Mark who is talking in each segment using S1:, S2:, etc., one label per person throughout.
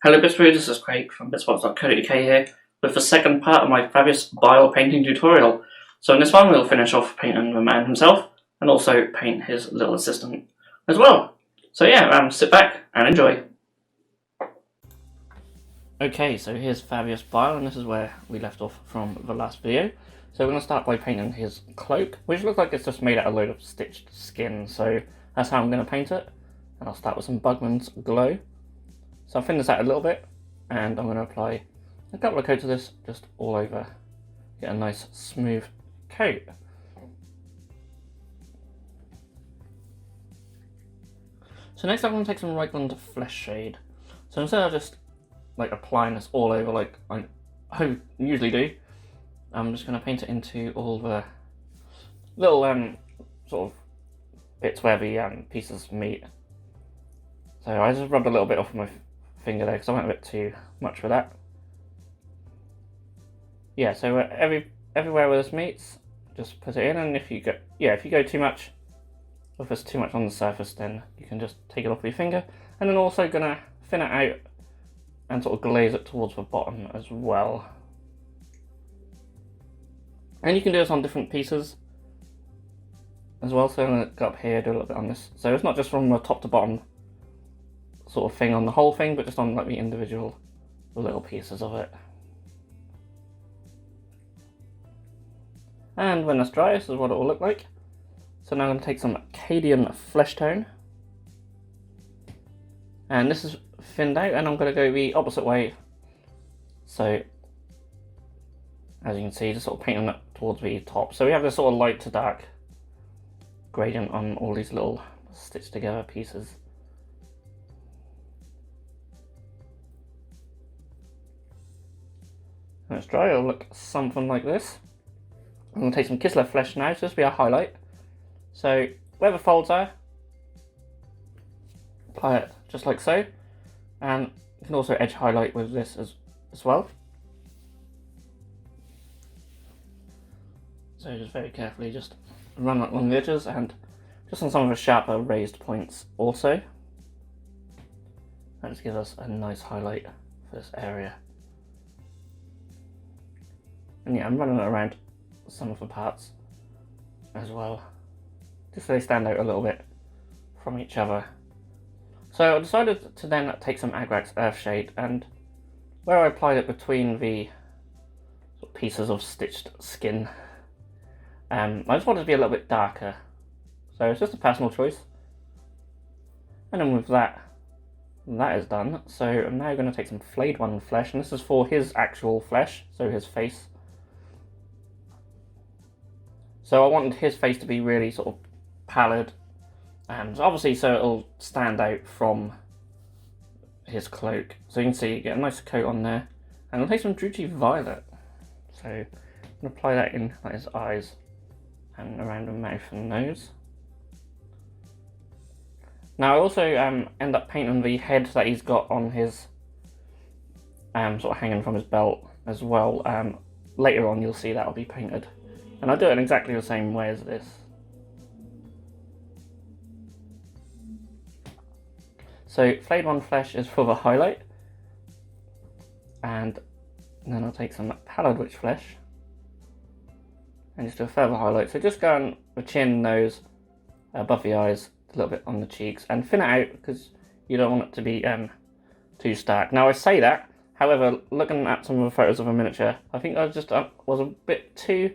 S1: Hello Bitzbox, this is Craig from Bitzbox.co.uk here with the second part of my Fabius Bile painting tutorial. So in this one we'll finish off painting the man himself and also paint his little assistant as well. So yeah, sit back and enjoy. Okay, so here's Fabius Bile and this is where we left off from the last video. So we're going to start by painting his cloak, which looks like it's just made out of a load of stitched skin. So that's how I'm going to paint it. And I'll start with some Bugman's Glow. So I'll thin this out a little bit, and I'm going to apply a couple of coats of this just all over. Get a nice smooth coat. So next I'm going to take some Raglan Flesh Shade. So instead of just like applying this all over like I usually do, I'm just going to paint it into all the little sort of bits where the pieces meet. So I just rubbed a little bit off my finger there because I went a bit too much for that. Yeah, so everywhere where this meets, just put it in, and if you go too much, if there's too much on the surface, then you can just take it off with your finger. And then also gonna thin it out and sort of glaze it towards the bottom as well. And you can do this on different pieces as well. So I'm gonna go up here, do a little bit on this. So it's not just from the top to bottom sort of thing on the whole thing, but just on like the individual little pieces of it. And when it's dry, this is what it will look like. So now I'm going to take some Cadian Flesh Tone, and this is thinned out, and I'm going to go the opposite way. So as you can see, just sort of painting that towards the top. So we have this sort of light to dark gradient on all these little stitched together pieces. When it's dry, it'll look something like this. I'm going to take some Kislev Flesh now, so this will be our highlight. So where the folds are, apply it just like so. And you can also edge highlight with this as well. So just very carefully just run that along the edges and just on some of the sharper raised points also. That just gives us a nice highlight for this area. And yeah, I'm running it around some of the parts as well, just so they stand out a little bit from each other. So I decided to then take some Agrax Earthshade, and where I applied it between the sort of pieces of stitched skin, I just wanted it to be a little bit darker. So it's just a personal choice. And then with that is done. So I'm now going to take some Flayed One Flesh, and this is for his actual flesh, so his face. So I wanted his face to be really sort of pallid, and obviously so it'll stand out from his cloak. So you can see you get a nice coat on there. And I'll take some Druchii Violet. So I'm going to apply that in like his eyes and around the mouth and nose. Now I also end up painting the head that he's got on his sort of hanging from his belt as well. Later on you'll see that'll be painted. And I do it in exactly the same way as this. So Flayed One Flesh is for the highlight. And then I'll take some Pallid Witch Flesh and just do a further highlight. So just go on the chin, nose, above the eyes, a little bit on the cheeks, and thin it out because you don't want it to be too stark. Now I say that, however, looking at some of the photos of a miniature, I think I just was a bit too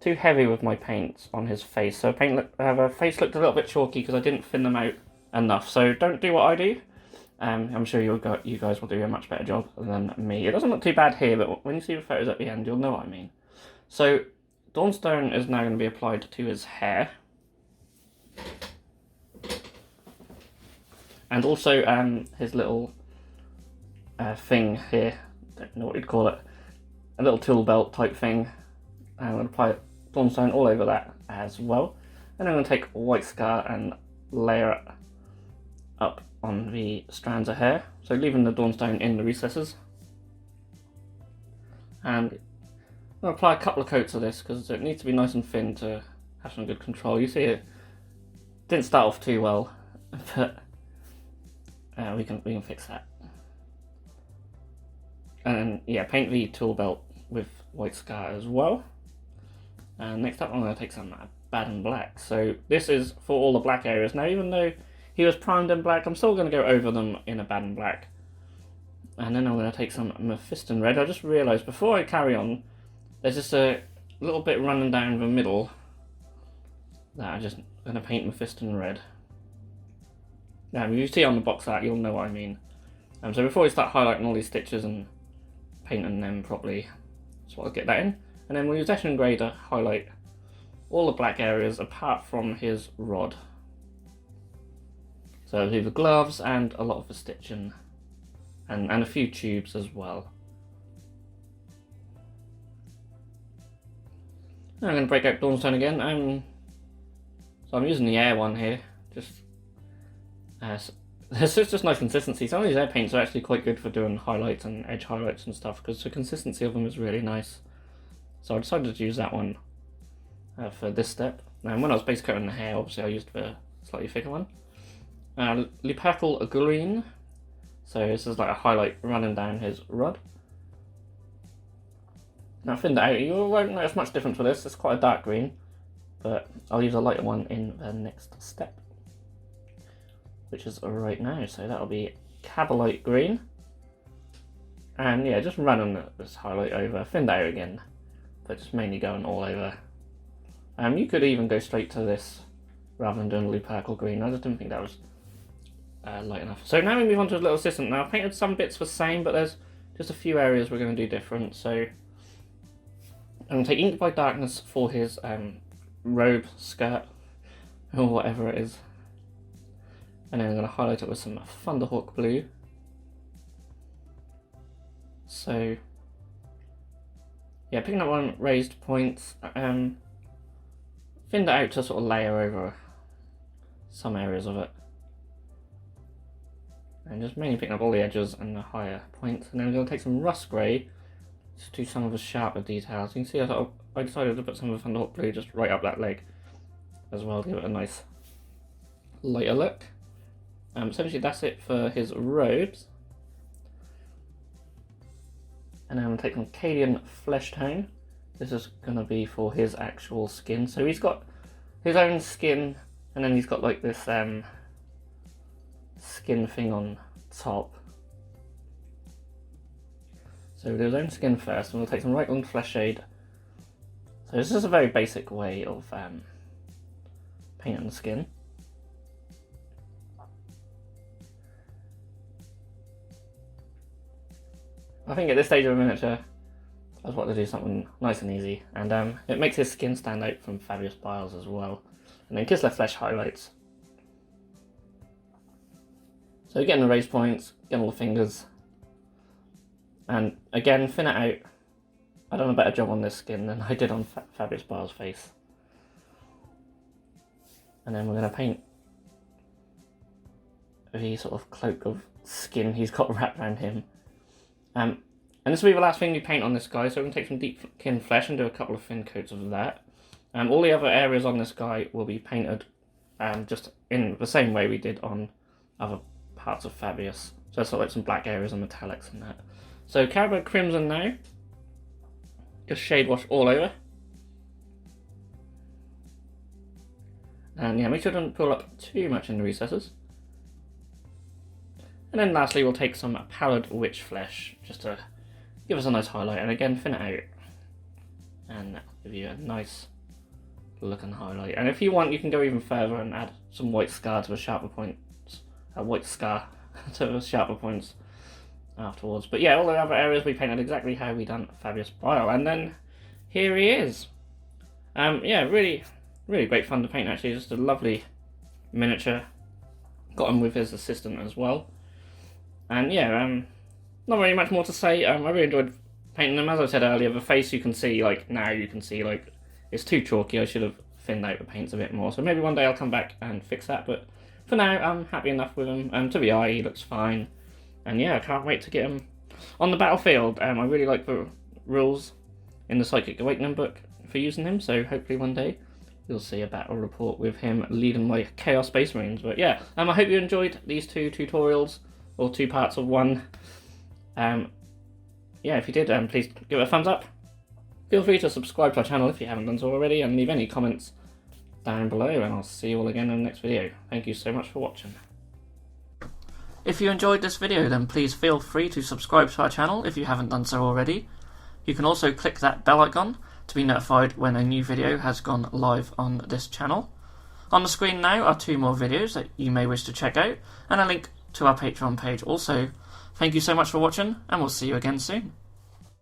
S1: heavy with my paints on his face. So the face looked a little bit chalky because I didn't thin them out enough. So don't do what I do. I'm sure you guys will do a much better job than me. It doesn't look too bad here, but when you see the photos at the end, you'll know what I mean. So Dawnstone is now going to be applied to his hair. And also his little thing here, don't know what you'd call it, a little tool belt type thing. I'm going to apply Dawnstone all over that as well. And I'm going to take White Scar and layer it up on the strands of hair, so leaving the Dawnstone in the recesses. And I'm going to apply a couple of coats of this because it needs to be nice and thin to have some good control. You see it didn't start off too well, but we can fix that. And yeah, paint the tool belt with white scar as well. And next up I'm going to take some bad and black. So this is for all the black areas. Now even though he was primed in black, I'm still going to go over them in a bad and black. And then I'm going to take some Mephiston red. I just realised before I carry on, there's just a little bit running down the middle that I'm just going to paint Mephiston red. Now if you see on the box art, you'll know what I mean. So before we start highlighting all these stitches and painting them properly, so I'll get that in. And then we'll use Echelon Grey to highlight all the black areas apart from his rod. So I'll do the gloves and a lot of the stitching and a few tubes as well. Now I'm going to break out Dawnstone again. So I'm using the air one here. There's just nice consistency. Some of these air paints are actually quite good for doing highlights and edge highlights and stuff because the consistency of them is really nice. So I decided to use that one for this step. And when I was base coating the hair, obviously I used the slightly thicker one. Lupercal green. So this is like a highlight running down his rod. Now thin that out. You won't notice much difference with this. It's quite a dark green, but I'll use a lighter one in the next step, which is right now. So that'll be Acolyte green. And yeah, just running this highlight over, thin that out again, but just mainly going all over. You could even go straight to this rather than doing Lupercal green. I just didn't think that was light enough. So now we move on to his little assistant. Now I've painted some bits the same, but there's just a few areas we're going to do different. So I'm going to take Ink by Darkness for his robe, skirt, or whatever it is. And then I'm going to highlight it with some Thunderhawk blue. So yeah, picking up on raised points, thin that out to sort of layer over some areas of it. And just mainly picking up all the edges and the higher points. And then I'm going to take some rust grey to do some of the sharper details. You can see I decided to put some of the Thunderhawk blue just right up that leg as well to give it a nice lighter look. Essentially that's it for his robes. And then I'm going to take some Cadian Flesh Tone. This is going to be for his actual skin. So he's got his own skin, and then he's got like this skin thing on top. So we'll do his own skin first, and we'll take some Right Flesh Shade. So this is a very basic way of painting the skin. I think at this stage of a miniature, I just want to do something nice and easy, and it makes his skin stand out from Fabius Bile's as well. And then Kislev Flesh highlights. So getting the raise points, getting all the fingers, and again thin it out. I've done a better job on this skin than I did on Fabius Bile's face. And then we're going to paint the sort of cloak of skin he's got wrapped around him. And this will be the last thing we paint on this guy, so we're going to take some deep-kin flesh and do a couple of thin coats of that. All the other areas on this guy will be painted just in the same way we did on other parts of Fabius. So sort of like some black areas and metallics and that. So Caribou Crimson now. Just shade wash all over. And yeah, make sure it doesn't pull up too much in the recesses. And then lastly we'll take some Pallid Witch Flesh, just to give us a nice highlight, and again thin it out. And that'll give you a nice look and highlight. And if you want, you can go even further and add some white scar to the sharper points. White scar to the sharper points afterwards. But yeah, all the other areas we painted exactly how we done Fabius Bile. And then here he is. Yeah, really great fun to paint actually. Just a lovely miniature. Got him with his assistant as well. And yeah, not really much more to say. I really enjoyed painting them. As I said earlier, the face you can see, like, now you can see, like, it's too chalky. I should have thinned out the paints a bit more. So maybe one day I'll come back and fix that. But for now, I'm happy enough with him. To the eye, he looks fine. And yeah, I can't wait to get him on the battlefield. I really like the rules in the Psychic Awakening book for using him. So hopefully one day you'll see a battle report with him leading my Chaos Space Marines. But yeah, I hope you enjoyed these two tutorials, or two parts of one. yeah, if you did, please give it a thumbs up. Feel free to subscribe to our channel if you haven't done so already, and leave any comments down below, and I'll see you all again in the next video. Thank you so much for watching. If you enjoyed this video, then please feel free to subscribe to our channel if you haven't done so already. You can also click that bell icon to be notified when a new video has gone live on this channel. On the screen now are 2 more videos that you may wish to check out, and a link to our Patreon page also. Thank you so much for watching, and we'll see you again soon.